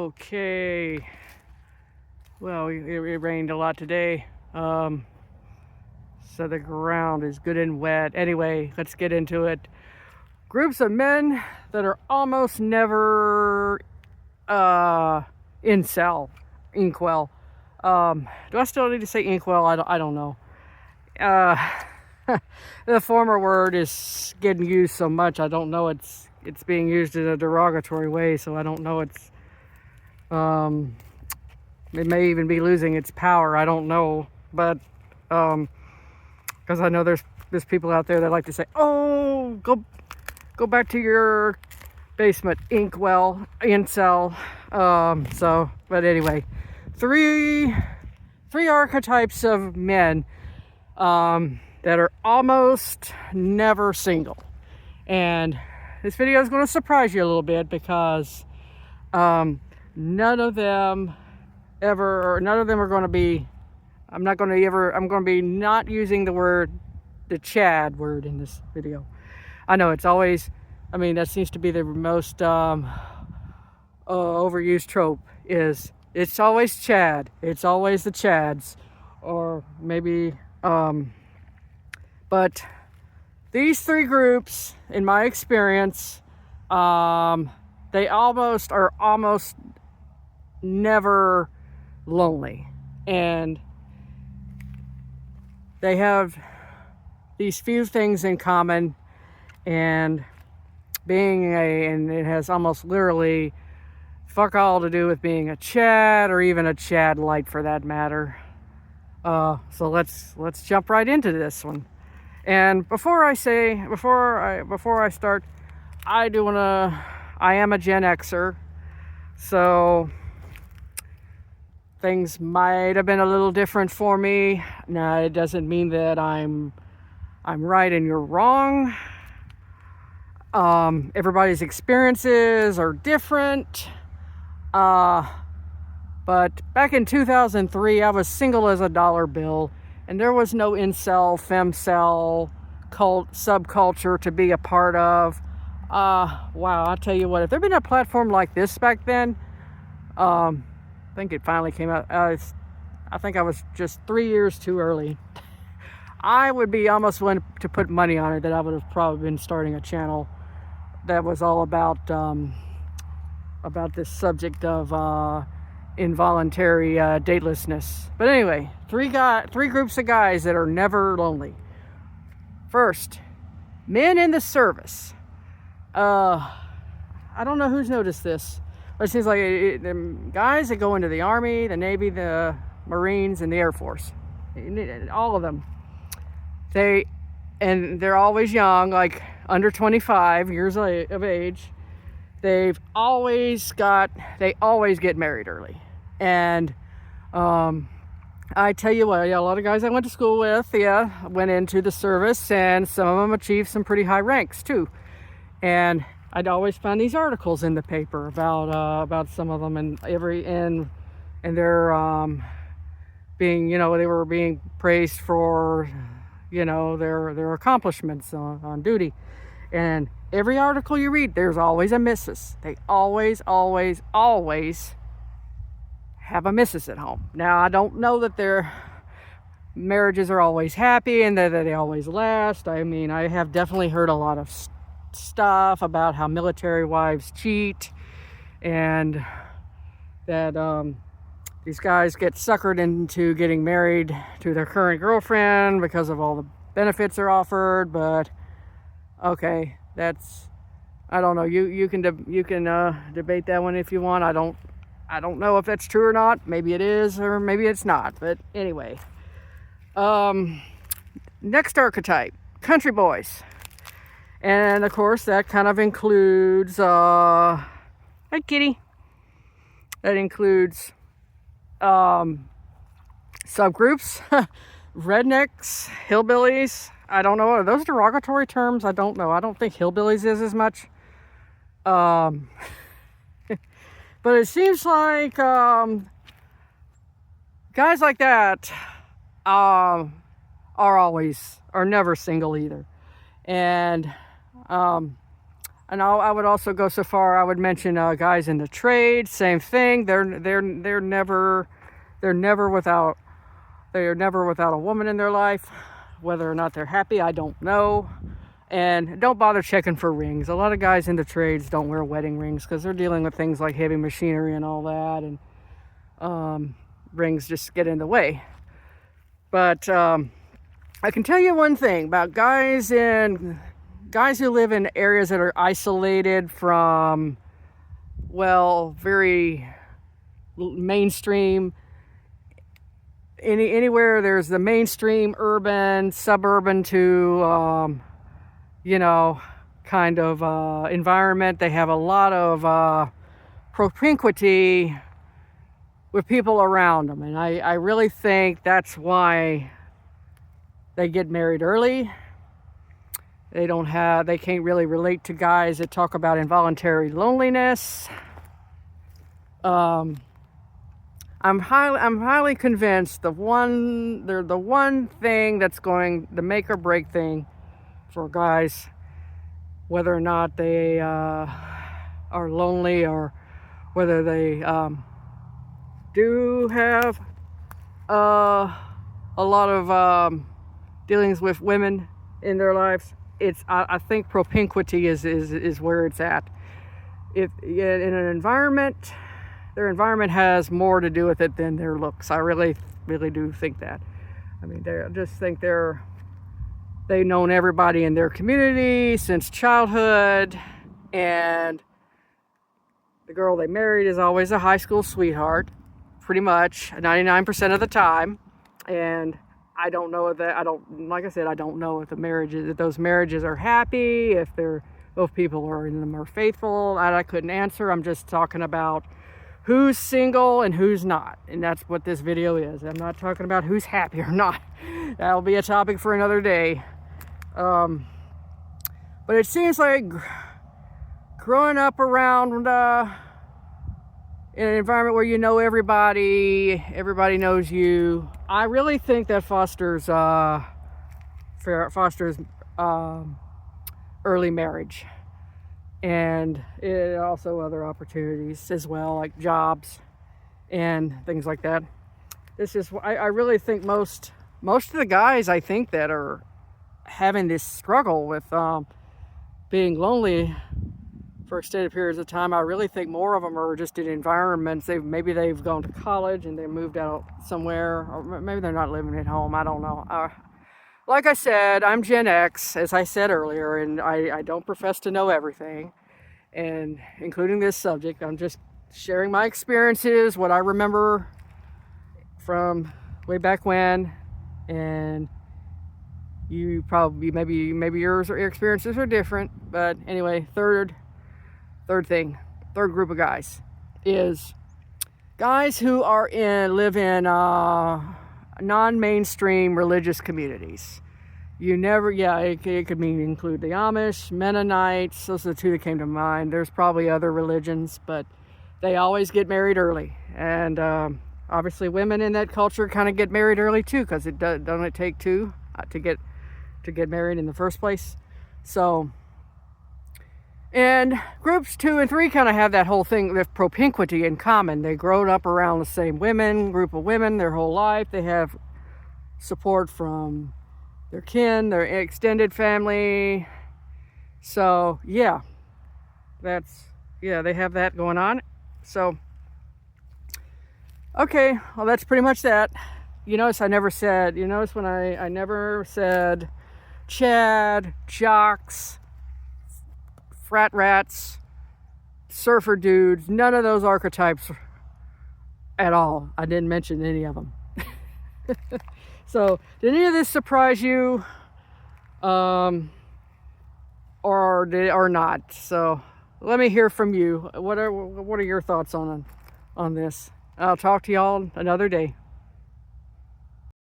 Okay. Well, it rained a lot today. So the ground is good and wet. Anyway, let's get into it. Groups of men that are almost never incel, inkwell. Do I still need to say inkwell? I don't know. The former word is getting used so much. I don't know it's being used in a derogatory way. So I don't know it's it may even be losing its power. I don't know, but because I know there's people out there that like to say, "Oh, go back to your basement, inkwell, incel." But anyway, three archetypes of men that are almost never single, and this video is going to surprise you a little bit because none of them are going to be. I'm going to be not using the Chad word in this video. I know it's always, that seems to be the most overused trope, is it's always Chad. It's always the Chads. Or maybe, but these three groups, in my experience, they are almost never lonely. And they have these few things in common, and and it has almost literally fuck all to do with being a Chad, or even a Chad light for that matter. So let's jump right into this one. And before I start, I am a Gen Xer, so things might have been a little different for me. Now, it doesn't mean that I'm right and you're wrong. Everybody's experiences are different. But back in 2003, I was single as a dollar bill, and there was no incel, femcel subculture to be a part of. Wow, I'll tell you what, if there'd been a platform like this back then, I think it finally came out. I think I was just 3 years too early. I would be almost willing to put money on it that I would have probably been starting a channel that was all about this subject of involuntary datelessness. But anyway, three groups of guys that are never lonely. First, men in the service. I don't know who's noticed this, but it seems like guys that go into the Army, the Navy, the Marines, and the Air Force, all of them, they're always young, like under 25 years of age. They always get married early. And I tell you what, a lot of guys I went to school with, went into the service, and some of them achieved some pretty high ranks too. And I'd always find these articles in the paper about some of them, and they're being, they were being praised for, their accomplishments on duty. And every article you read, there's always a missus. They always have a missus at home. Now, I don't know that their marriages are always happy and that they always last. I have definitely heard a lot of stuff about how military wives cheat, and that these guys get suckered into getting married to their current girlfriend because of all the benefits they're offered. But okay, I don't know. You can debate that one if you want. I don't know if that's true or not. Maybe it is, or maybe it's not. But anyway, next archetype, country boys. And of course, that kind of includes, hi kitty. That includes subgroups, rednecks, hillbillies. I don't know. Are those derogatory terms? I don't know. I don't think hillbillies is as much. But it seems like guys like that are never single either. And And I would also go so far, I would mention guys in the trade, same thing. They're never without a woman in their life. Whether or not they're happy, I don't know. And don't bother checking for rings. A lot of guys in the trades don't wear wedding rings because they're dealing with things like heavy machinery and all that, and rings just get in the way. But I can tell you one thing about guys who live in areas that are isolated from, well, very mainstream. Anywhere there's the mainstream urban, suburban to, kind of environment, they have a lot of propinquity with people around them. And I really think that's why they get married early. They can't really relate to guys that talk about involuntary loneliness. I'm highly convinced the one thing that's going the make or break thing for guys, whether or not they are lonely or whether they do have a lot of dealings with women in their lives. I think propinquity is where it's at. If in an environment, their environment has more to do with it than their looks. I really do think that. I mean, they've known everybody in their community since childhood, and the girl they married is always a high school sweetheart, pretty much 99% of the time. And I don't know like I said, I don't know if those marriages are happy, if both people are in them are faithful. I couldn't answer. I'm just talking about who's single and who's not. And that's what this video is. I'm not talking about who's happy or not. That'll be a topic for another day. But it seems like growing up around in an environment where you know everybody knows you, I really think that fosters early marriage, and it also other opportunities as well, like jobs and things like that. I really think most of the guys, I think, that are having this struggle with being lonely for extended periods of time, I really think more of them are just in environments. Maybe they've gone to college and they moved out somewhere, or maybe they're not living at home. I don't know. Like I said, I'm Gen X, as I said earlier, and I don't profess to know everything, and including this subject. I'm just sharing my experiences, what I remember from way back when, and you probably, maybe your experiences are different. But anyway, third group of guys is guys who live in non-mainstream religious communities. It could include the Amish, Mennonites. Those are the two that came to mind. There's probably other religions, but they always get married early. And obviously women in that culture kind of get married early too, because doesn't it take two to get married in the first place? So, and groups 2 and 3 kind of have that whole thing with propinquity in common. They grown up around the same group of women their whole life. They have support from their kin, their extended family. So yeah, they have that going on. So, okay, well, that's pretty much that. You notice when I never said Chad, jocks, frat rats, surfer dudes, none of those archetypes at all. I didn't mention any of them. So, did any of this surprise you? Or not? So, let me hear from you. What are your thoughts on this? I'll talk to y'all another day.